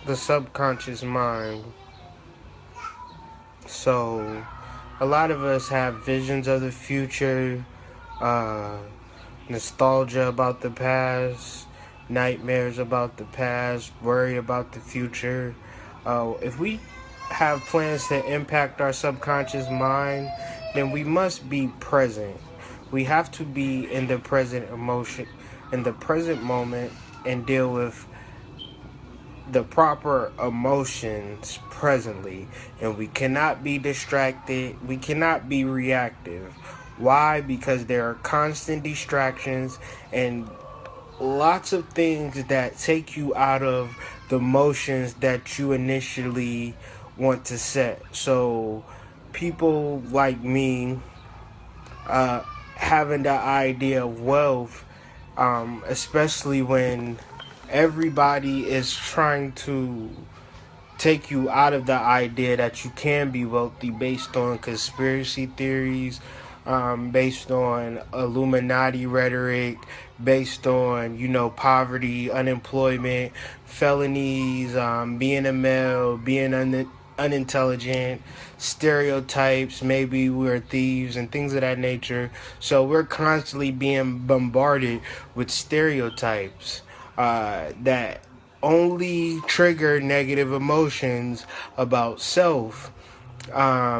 the subconscious mind. So, a lot of us have visions of the future, uh, nostalgia about the past, nightmares about the past, worry about the future. If we have plans to impact our subconscious mind, then we must be present. We have to be in the present emotion, in the present moment, and deal with the proper emotions presently. And we cannot be distracted, we cannot be reactive. Why? Because there are constant distractions and lots of things that take you out of the motions that you initially want to set. So people like me, having the idea of wealth, especially when everybody is trying to take you out of the idea that you can be wealthy based on conspiracy theories, based on Illuminati rhetoric, based on, poverty, unemployment, felonies, being a male, being unintelligent, stereotypes, maybe we're thieves and things of that nature. So we're constantly being bombarded with stereotypes that only trigger negative emotions about self,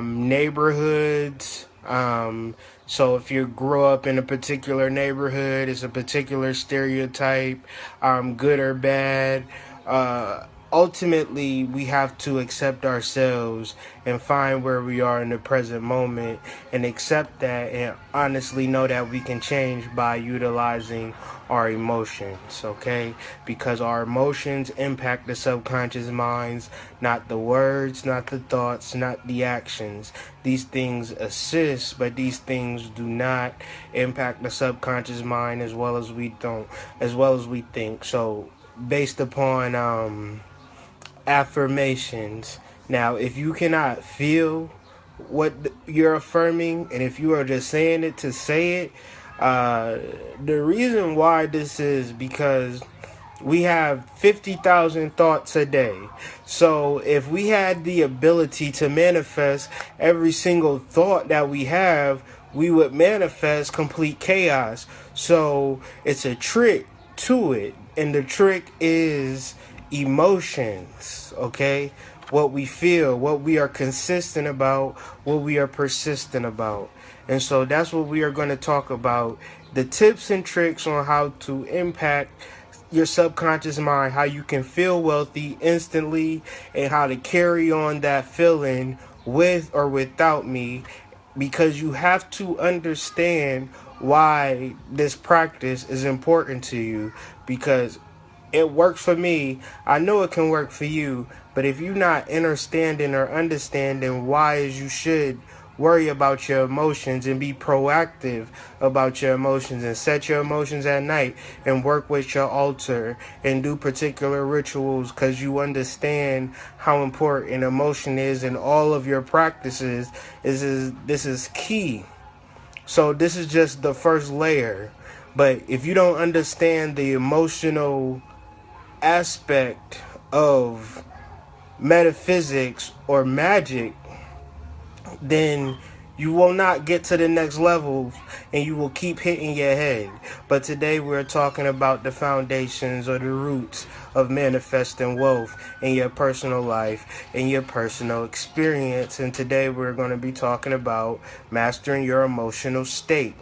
neighborhoods. So if you grow up in a particular neighborhood, it's a particular stereotype, good or bad. Ultimately, we have to accept ourselves and find where we are in the present moment and accept that and honestly know that we can change by utilizing our emotions, okay? Because our emotions impact the subconscious minds, not the words, not the thoughts, not the actions. These things assist, but these things do not impact the subconscious mind as well as we think. So based upon affirmations. Now, if you cannot feel what you're affirming, and if you are just saying it to say it, uh, the reason why this is because we have 50,000 thoughts a day. So if we had the ability to manifest every single thought that we have, we would manifest complete chaos. So it's a trick to it. And the trick is emotions, okay? What we feel, what we are consistent about, what we are persistent about. And so that's what we are going to talk about. The tips and tricks on how to impact your subconscious mind, how you can feel wealthy instantly, and how to carry on that feeling with or without me, because you have to understand why this practice is important to you, because it works for me. I know it can work for you, but if you're not understanding or understanding why is you should worry about your emotions and be proactive about your emotions and set your emotions at night and work with your altar and do particular rituals because you understand how important emotion is in all of your practices, this is key. So this is just the first layer. But if you don't understand the emotional aspect of metaphysics or magic, then you will not get to the next level and you will keep hitting your head. But today we're talking about the foundations or the roots of manifesting wealth in your personal life, in your personal experience. And today we're going to be talking about mastering your emotional state,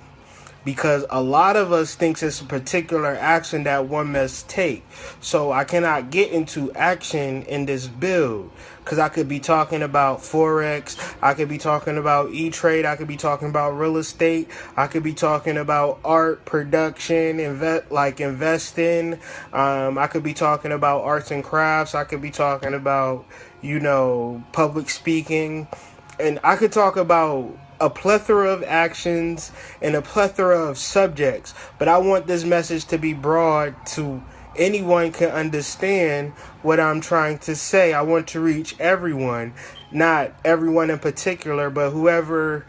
because a lot of us thinks it's a particular action that one must take. So I cannot get into action in this build because I could be talking about forex, I could be talking about e-trade, I could be talking about real estate, I could be talking about art production, investing. I could be talking about arts and crafts. I could be talking about public speaking, and I could talk about a plethora of actions and a plethora of subjects, but I want this message to be broad to anyone can understand what I'm trying to say. I want to reach everyone, not everyone in particular, but whoever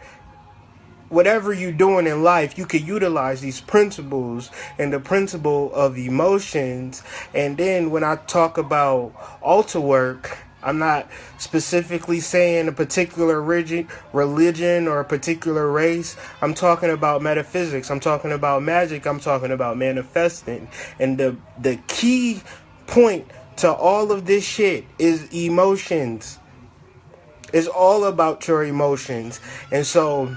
whatever you're doing in life, you could utilize these principles and the principle of emotions. And then when I talk about altar work, I'm not specifically saying a particular religion or a particular race. I'm talking about metaphysics. I'm talking about magic. I'm talking about manifesting. And the key point to all of this shit is emotions. It's all about your emotions. And so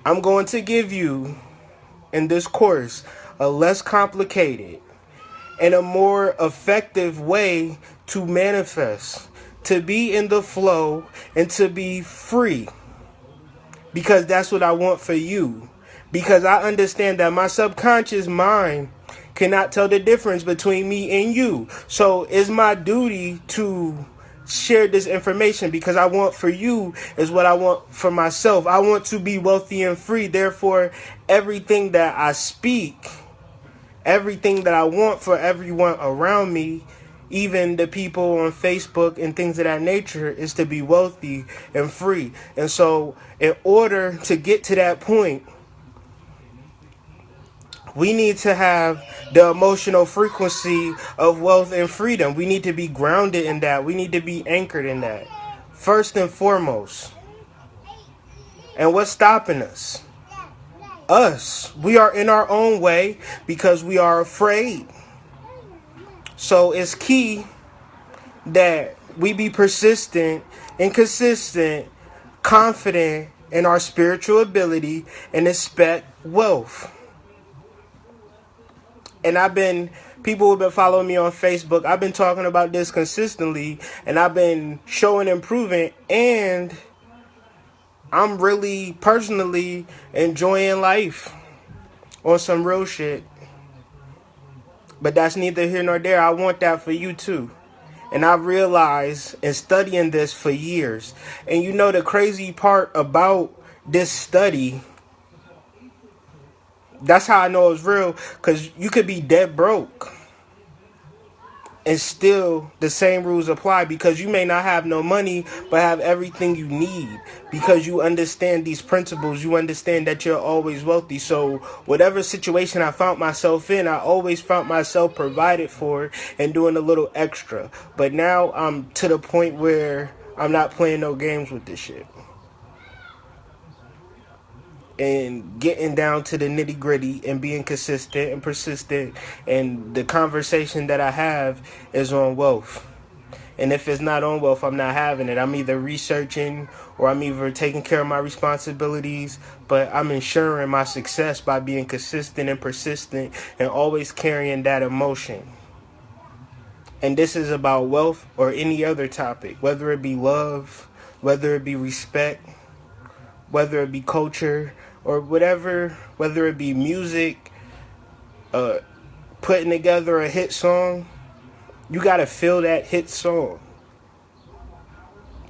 I'm going to give you in this course a less complicated and a more effective way to manifest, to be in the flow, and to be free. Because that's what I want for you. Because I understand that my subconscious mind cannot tell the difference between me and you. So it's my duty to share this information, because I want for you is what I want for myself. I want to be wealthy and free. Therefore, everything that I speak, everything that I want for everyone around me, even the people on Facebook and things of that nature, is to be wealthy and free. And so in order to get to that point, we need to have the emotional frequency of wealth and freedom. We need to be grounded in that. We need to be anchored in that, first and foremost. And what's stopping us? Us. We are in our own way because we are afraid. So it's key that we be persistent and consistent, confident in our spiritual ability, and expect wealth. And people who've been following me on Facebook, I've been talking about this consistently, and I've been showing improvement, and I'm really personally enjoying life on some real shit. But that's neither here nor there. I want that for you too. And I realized in studying this for years, and you know the crazy part about this study, that's how I know it's real, because you could be dead broke and still the same rules apply, because you may not have no money but have everything you need, because you understand these principles. You understand that you're always wealthy. So whatever situation I found myself in, I always found myself provided for and doing a little extra. But now I'm to the point where I'm not playing no games with this shit and getting down to the nitty gritty and being consistent and persistent. And the conversation that I have is on wealth. And if it's not on wealth, I'm not having it. I'm either researching or I'm either taking care of my responsibilities, but I'm ensuring my success by being consistent and persistent and always carrying that emotion. And this is about wealth or any other topic, whether it be love, whether it be respect, whether it be culture, or whatever, whether it be music, putting together a hit song. You gotta feel that hit song.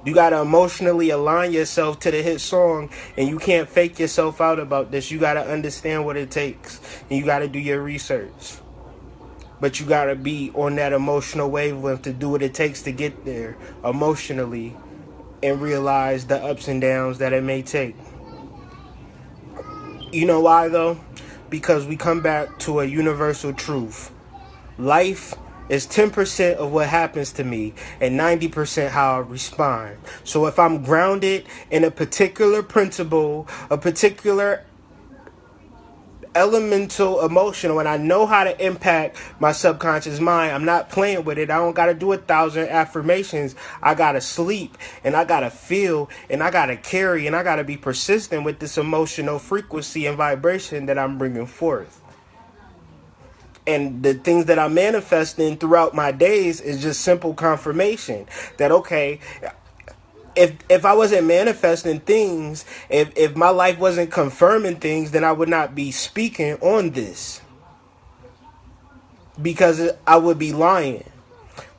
You gotta emotionally align yourself to the hit song, and you can't fake yourself out about this. You gotta understand what it takes, and you gotta do your research. But you gotta be on that emotional wavelength to do what it takes to get there emotionally and realize the ups and downs that it may take. You know why though? Because we come back to a universal truth. Life is 10% of what happens to me and 90% how I respond. So if I'm grounded in a particular principle, a particular elemental emotion, when I know how to impact my subconscious mind, I'm not playing with it. I don't got to do 1,000 affirmations. I got to sleep, and I got to feel, and I got to carry, and I got to be persistent with this emotional frequency and vibration that I'm bringing forth. And the things that I'm manifesting throughout my days is just simple confirmation that, okay, if I wasn't manifesting things, if my life wasn't confirming things, then I would not be speaking on this, because I would be lying.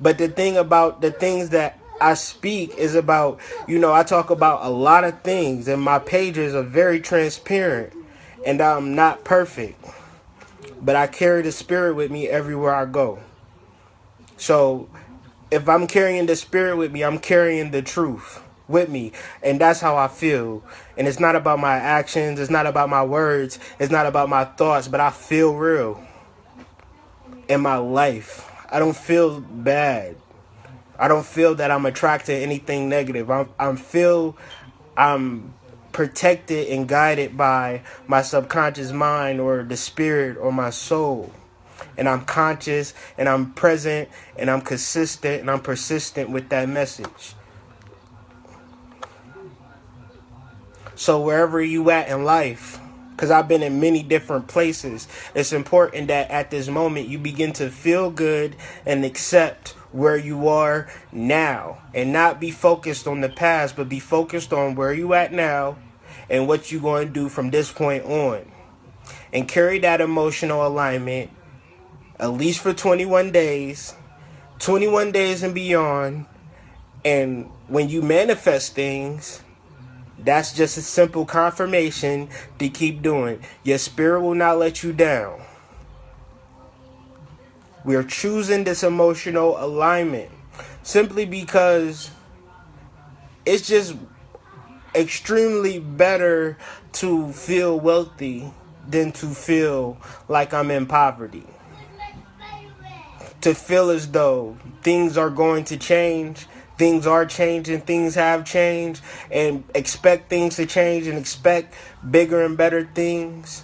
But the thing about the things that I speak is about, I talk about a lot of things, and my pages are very transparent, and I'm not perfect, but I carry the spirit with me everywhere I go. So if I'm carrying the spirit with me, I'm carrying the truth. with me. And that's how I feel. And it's not about my actions, it's not about my words, it's not about my thoughts, but I feel real in my life. I don't feel bad. I don't feel that I'm attracted to anything negative. I'm protected and guided by my subconscious mind or the spirit or my soul. And I'm conscious and I'm present and I'm consistent and I'm persistent with that message. So wherever you at in life, because I've been in many different places, it's important that at this moment you begin to feel good and accept where you are now, and not be focused on the past, but be focused on where you at now and what you're going to do from this point on. And carry that emotional alignment at least for 21 days and beyond. And when you manifest things, that's just a simple confirmation to keep doing. Your spirit will not let you down. We are choosing this emotional alignment simply because it's just extremely better to feel wealthy than to feel like I'm in poverty. To feel as though things are going to change, things are changing, things have changed, and expect things to change and expect bigger and better things.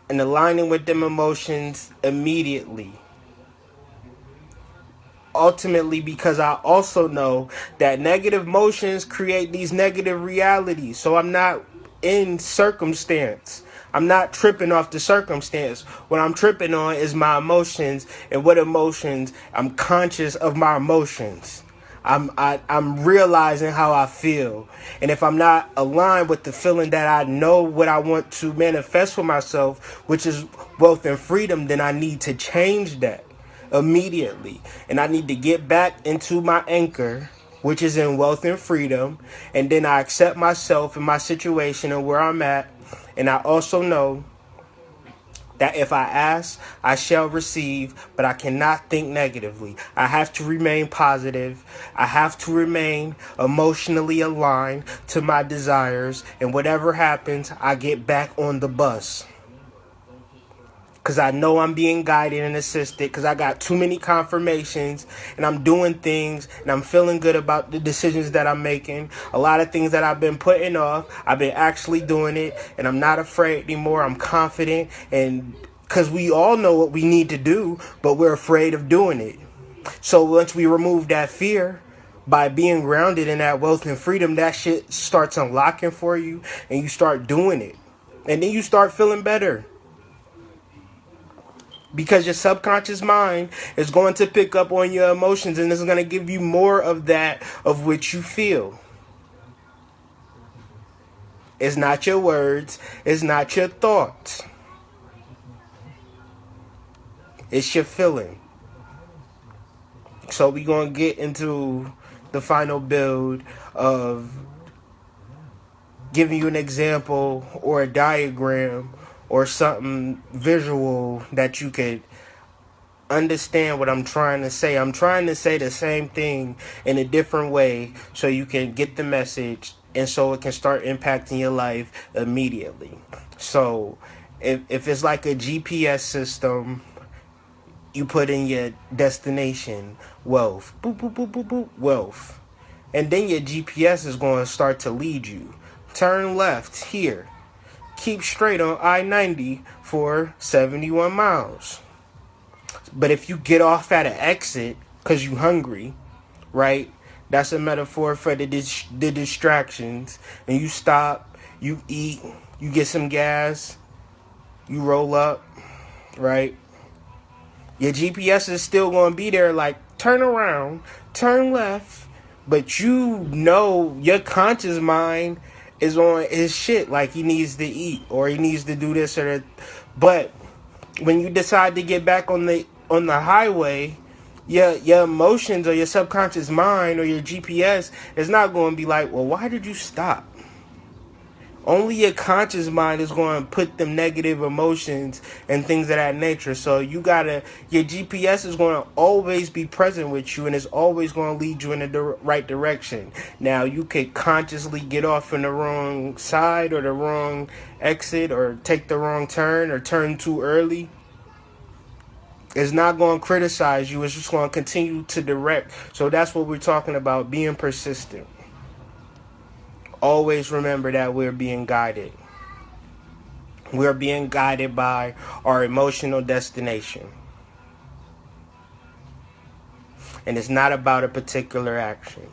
And aligning with them emotions immediately. Ultimately, because I also know that negative emotions create these negative realities. So I'm not in circumstance. I'm not tripping off the circumstance. What I'm tripping on is my emotions, and what emotions. I'm conscious of my emotions. I'm realizing how I feel. And if I'm not aligned with the feeling that I know what I want to manifest for myself, which is wealth and freedom, then I need to change that immediately. And I need to get back into my anchor, which is in wealth and freedom. And then I accept myself and my situation and where I'm at. And I also know that if I ask, I shall receive, but I cannot think negatively. I have to remain positive. I have to remain emotionally aligned to my desires. And whatever happens, I get back on the bus. Because I know I'm being guided and assisted, because I got too many confirmations and I'm doing things and I'm feeling good about the decisions that I'm making. A lot of things that I've been putting off, I've been actually doing it, and I'm not afraid anymore. I'm confident, and because we all know what we need to do, but we're afraid of doing it. So once we remove that fear, by being grounded in that wealth and freedom, that shit starts unlocking for you and you start doing it. And then you start feeling better. Because your subconscious mind is going to pick up on your emotions and it's going to give you more of that of which you feel. It's not your words. It's not your thoughts. It's your feeling. So we're going to get into the final build of giving you an example or a diagram or something visual that you could understand what I'm trying to say. I'm trying to say the same thing in a different way so you can get the message and so it can start impacting your life immediately. So if it's like a GPS system, you put in your destination, wealth, boop, boop, boop, boop, boop, wealth. And then your GPS is going to start to lead you. Turn left here. Keep straight on I-90 for 71 miles. But if you get off at an exit because you're hungry, right? That's a metaphor for the distractions. And you stop, you eat, you get some gas, you roll up, right? Your GPS is still going to be there like, turn around, turn left. But you know your conscious mind is on his shit, like he needs to eat or he needs to do this or that. But when you decide to get back on the highway, your emotions or your subconscious mind or your GPS is not going to be like, well, why did you stop? Only your conscious mind is going to put them negative emotions and things of that nature. So your GPS is going to always be present with you, and it's always going to lead you in the right direction. Now, you could consciously get off in the wrong side or the wrong exit, or take the wrong turn, or turn too early. It's not going to criticize you. It's just going to continue to direct. So that's what we're talking about, being persistent. Always remember that we're being guided. We're being guided by our emotional destination. And it's not about a particular action.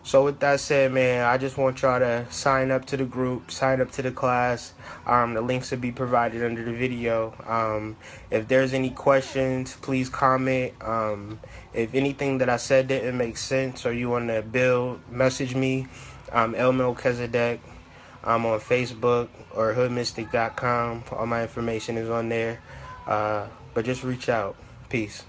So with that said, man, I just want y'all to sign up to the group, sign up to the class. The links will be provided under the video. If there's any questions, please comment. If anything that I said didn't make sense, or you want to build, message me. El Melchizedek. I'm on Facebook or hoodmystic.com. All my information is on there. But just reach out. Peace.